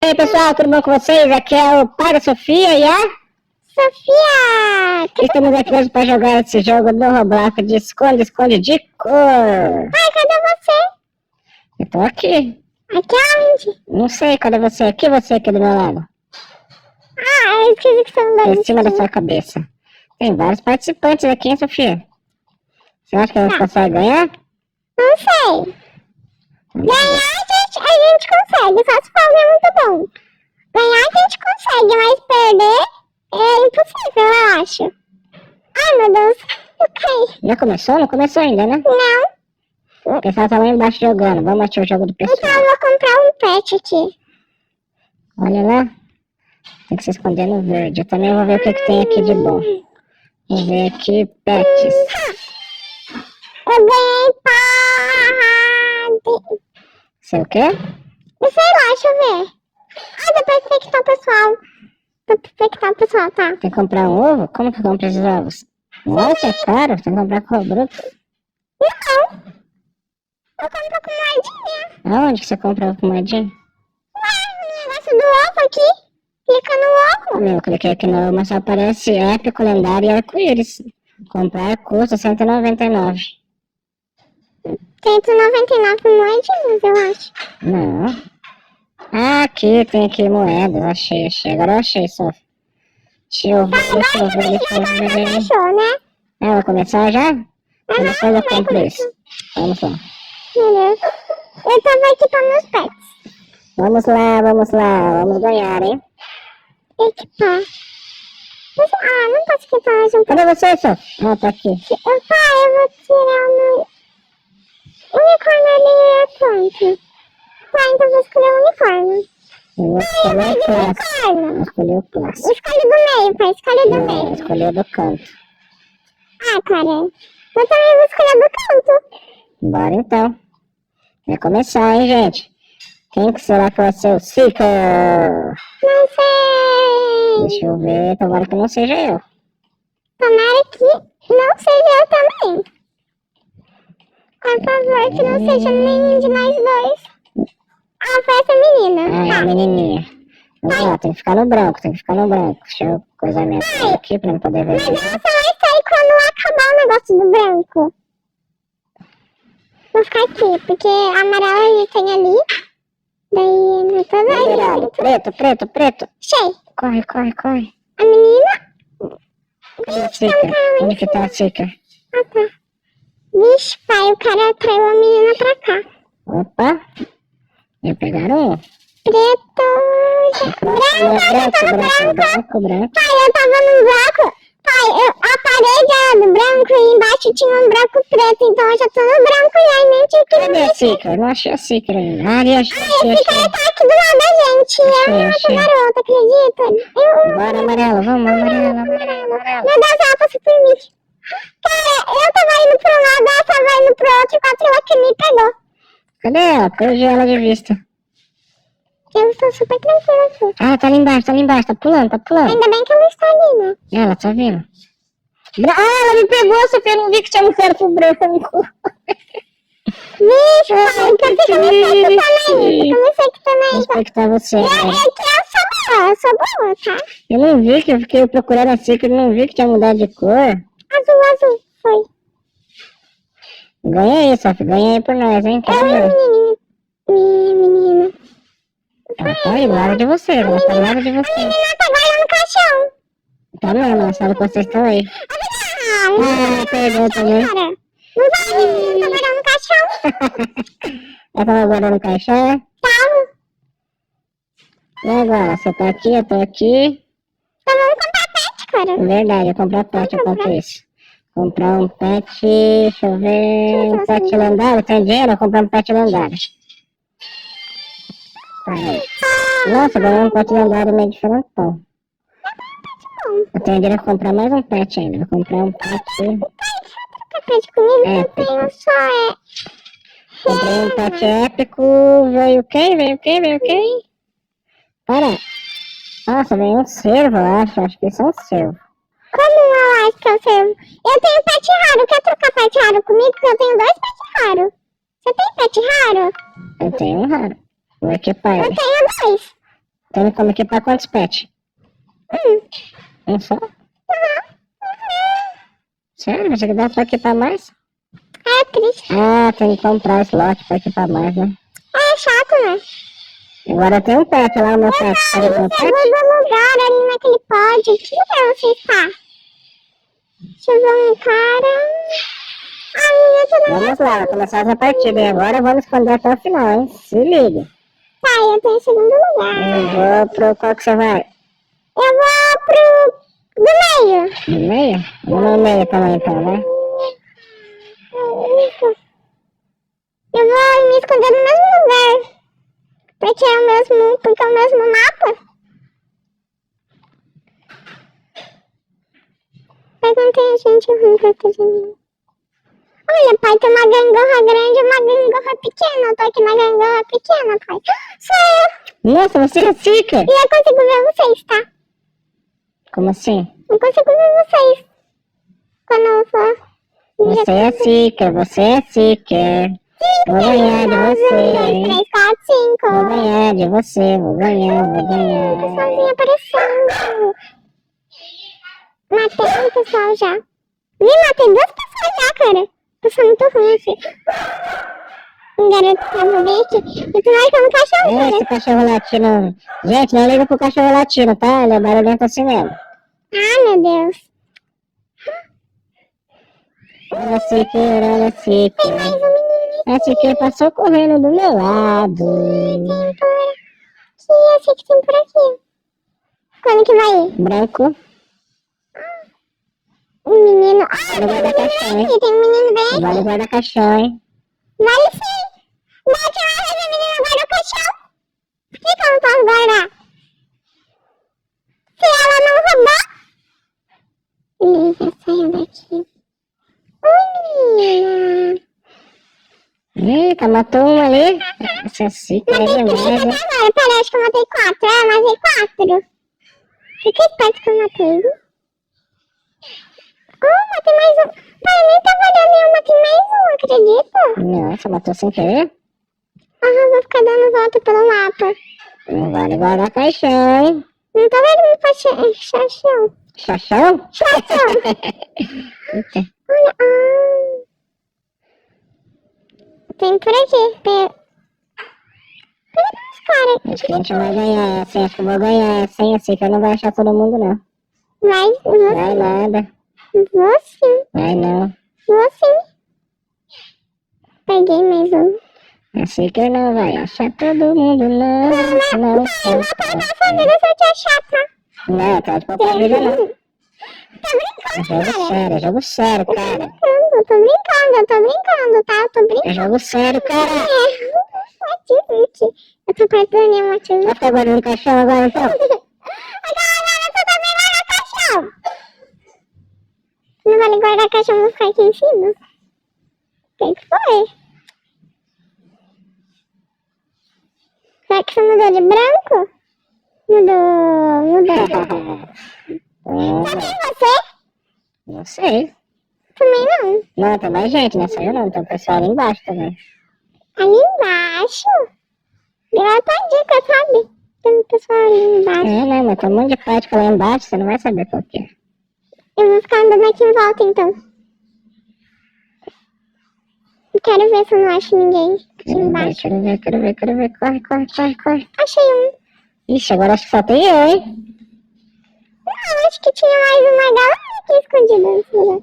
aí, pessoal, tudo bom com vocês? Aqui é o pai da Sofia e a... Sofia! Estamos aqui hoje para jogar esse jogo do Roblox de esconde-esconde de cor. Pai, cadê você? Eu tô aqui. Aqui aonde? Não sei, cadê você? Aqui você aqui do meu lado. Ah, eu esqueci que você não deu Em cima da sua cabeça. Tem vários participantes aqui, hein, Sofia? Você acha que a gente consegue ganhar? Não sei. Ganhar a gente consegue, só se for alguém muito bom. Ganhar a gente consegue, mas perder é impossível, eu acho. Ai, meu Deus, eu caí. Já começou? Não começou ainda, né? Não. O pessoal tá lá embaixo jogando. Vamos assistir o jogo do pessoal. Então eu vou comprar um pet aqui. Olha lá. Tem que se esconder no verde. Eu também vou ver o que tem aqui de bom. Vou ver aqui, pets. Eu ganhei padre. Sei o quê? Sei lá, deixa eu ver. Ah, depois tem que estar o pessoal. Tem que estar o pessoal, tá? Tem que comprar um ovo? Como que compra esses ovos? Nossa, é caro. Tem que comprar com bruto. Não. Eu compro com moedinha. Aonde que você compra ovo com moedinha? O negócio do ovo aqui. Clica no ovo. Eu cliquei aqui no ovo, mas só aparece épico, lendário e arco-íris. Comprar custa R$199. 199 moedinhas, eu acho. Não. Ah, aqui, tem aqui moedas. Achei. Agora eu achei, só. Deixa eu ver. Fechou, né? Vai começar já? Depois eu compro isso. Vamos lá. Beleza. Eu tava equipando meus pets. Vamos lá. Vamos ganhar, hein? Equipar. Ah, não posso equipar mais um pet. Cadê você, só? Ah, tá aqui. Pai, eu vou tirar o meu... unicórnio ali é pronto. Tá, então eu vou escolher o unicórnio. Eu vou escolher o clássico. Vou escolher o clássico. Escolhe do meio, pai. Escolhe do Não, meio. escolher do canto. Ah, cara. Eu também vou escolher do canto. Bora então. Vai começar, hein, gente? Quem que será que vai ser o Seeker? Não sei. Deixa eu ver. Tomara que não seja eu. Tomara que não seja eu também. Por favor, que não seja nenhum de nós dois. Ah, foi essa menina. Ah, é a menininha. Vamos lá, tem que ficar no branco, Deixa eu coisar minha tela aqui pra eu poder ver. Mas ela só vai sair quando acabar o negócio do branco. Vou ficar aqui, porque a amarela já tem ali. Daí, não tô Amarelo, preto. Cheio. Corre. A menina... Cadê a Seeker? Onde que tá a Seeker? Ah, tá. Vixe, pai, o cara atraiu a menina pra cá. Opa. Já pegaram um? Preto... Branco. Pai, eu tava no branco. Pai, a parede era do branco e embaixo tinha um branco preto. Então eu já tô no branco já e nem tinha que Cadê a Seeker? Não achei a Seeker ainda. Esse cara tá aqui do lado da gente. Achei. Garota, acredita? Bora, amarelo, vamos, amarelo. Meu Deus, ela passou por mim. Cara, eu tava indo pro lado, ela tava indo pro outro, enquanto ela que me pegou. Cadê ela? Perdi ela de vista. Eu estou super tranquila aqui. Ah, tá ali embaixo, tá pulando. Ainda bem que ela está ali, né? Ela, tá vindo. Ah, ela me pegou, Sofia, não vi que tinha um certo branco. Vixe, pai, então fica no seco também. Vou expectar você. É que eu sou boa, tá? Eu não vi, que eu fiquei procurando a Seeker, não vi que tinha mudado de cor. Azul, foi. Ganha aí, Sofia, ganha aí por nós, hein? Quero ver. Menina. Ela tá aí do lado de você, ela tá do lado de você. A menina tá guardando o caixão. Tá mesmo, ela sabe que vocês estão aí. Ah, perdeu também. Cara, não vai, menina, tá guardando o caixão. Ela tava guardando o caixão? Tava. E agora? Você tá aqui, eu tô aqui. Então vamos comprar pet, cara. Verdade, eu comprar pet enquanto isso. Comprar um pet, deixa eu ver. Um pet lendário, tem dinheiro? Eu comprar um pet lendário. Nossa, ganhei um pet lendário meio diferentão. Eu tenho dinheiro pra comprar mais um pet ainda. Vou comprar um pet. Pet comigo, eu tenho só Comprei um pet épico. Veio quem? Para. Nossa, veio um cervo, eu acho. Acho que isso é um cervo. Como eu acho que é o cervo? Eu tenho pet raro. Quer trocar pet raro comigo? Porque eu tenho 2 pets raros. Você tem pet raro? Eu tenho um raro. Vou equipar Eu ele. tenho 2. Tem como equipar quantos pets? Um só? Sério? Você que dá pra equipar mais? É triste. Ah, tem que comprar slot pra equipar mais, né? É chato, né? Agora tem um pet lá, o meu pet. Sabe o meu pet? Segundo lugar ali naquele pódio. Que lugar você está? Deixa eu ver um cara. A minha tá no... Vamos lá, vai começar essa partida. E agora vamos esconder até o final, hein? Se liga. Tá, eu tô em segundo lugar. Eu vou pro... Qual que você vai? Eu vou pro... do meio. No meio? Vamos no meio também, então, né? Isso. Eu vou me esconder no mesmo lugar. Porque é o mesmo mapa. Mas não tem gente ruim protegendo. Olha, pai, tem uma gangorra grande e uma gangorra pequena. Eu tô aqui na gangorra pequena, pai. Sou eu. Nossa, você é Seeker? E eu consigo ver vocês, tá? Como assim? Eu consigo ver vocês. Quando eu for... Você é Seeker, você é Seeker. Vou ganhar de você, 1, 2, hein? 3, 4, 5. Vou ganhar de você, vou ganhar, vou O ganhar. pessoalzinho aparecendo. Matei um pessoal já. Matei 2 pessoas já, cara. Pessoal muito ruim, assim. Um garoto favorito. E tu vai como cachorro, Esse né? cachorro latino. Gente, não liga pro cachorro latino, tá? Ele é barulhento assim mesmo. Ah, meu Deus. Olha Seeker, olha Tem Seeker. mais um menino A Seeker passou correndo do meu lado. tem por aqui. Eu sei que tem por aqui. Quando que vai ir? Branco. Um menino. Vale guarda-caixão, hein? Aqui, tem um menino bem. Vale guarda-caixão, hein? Vale sim. Da última vez a menina guardou o caixão. Por que eu não posso guardar? Se ela não roubar. Lívia, saia daqui. Oi, menina. Eita, matou um ali. Essa Seeker é Matei 3 demais, hein? até agora. Pera, acho que eu matei 4. É, eu matei 4. Fica esperto que eu matei. Oh, matei mais um. Pai, eu nem tava olhando e eu matei mais um, acredita? Nossa, matou sem querer. Vou ficar dando volta pelo mapa. Não vale guarda-caixão, hein? Não tô vendo meu chachão. Chachão? Chachão. Eita. Olha, tem por aqui. Pera os caras. Acho que a gente vai ganhar essa, acho que eu vou ganhar essa, hein? A Seeker não vai achar todo mundo, não. Vai nada. Vou sim. Vai não. Vou sim. Peguei mais um. A Seeker não vai achar todo mundo, não. Não, Pai, não tá na família se eu te achar, tá? não, tá de qualquer vida, não. Tá brincando, É jogo sério, cara. Eu tô brincando, tá? Eu tô brincando. É jogo sério, cara. Eu tô perto da minha motivo. Vai ficar guardando caixão agora, então? Agora tu também guarda caixão. Não vale guardar caixão, vou ficar aqui em cima. O que foi? Será que você mudou de branco? Mudou. Só tem você? Não sei. Também não. Não, tem mais gente, não sou eu não. Tem o pessoal ali embaixo também. Ali embaixo? Deu a tua dica, sabe? Tem um pessoal ali embaixo. É, não, mas tem um monte de prática lá embaixo, você não vai saber qual que é. Eu vou ficar andando aqui em volta, então. Eu quero ver se eu não acho ninguém aqui embaixo. Quero ver. Corre. Achei um. Ixi, agora acho que só tem eu, hein? Não, acho que tinha mais uma galera aqui escondida nesse lugar.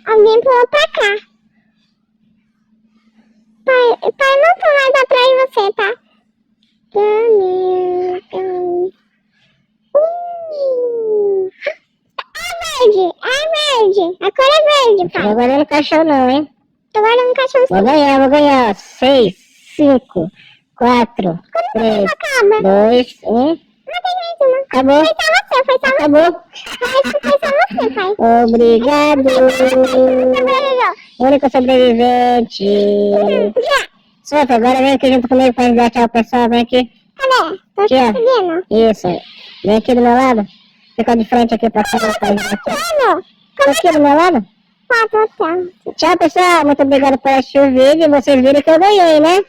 Alguém pulou pra cá. Pai, não tô mais atrás de você, tá? É verde. A cor é verde, Não pai. vou guardar no caixão não, hein? Tô guardando um caixão Vou ganhar. 6, 5, 4, 3, acaba. 2, 1. Matei mais uma. Acabou. Foi só Acabou. você, pai. Obrigado. Sobreviveu. Único sobrevivente. Já. Sofia, agora vem aqui junto comigo pra dar tchau, pessoal. Vem aqui. Cadê? Tô Aqui, ó. conseguindo. Isso. Vem aqui do meu lado. Fica de frente aqui pra fora. Mano, Fica aqui do meu lado. tá. Tchau, pessoal. Muito obrigado por assistir o vídeo. Vocês viram que eu ganhei, né?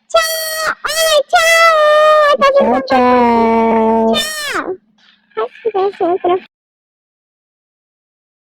Tchau! Ai, tchau! Tá Tchau, tchau. Tchau! Ai, que graça,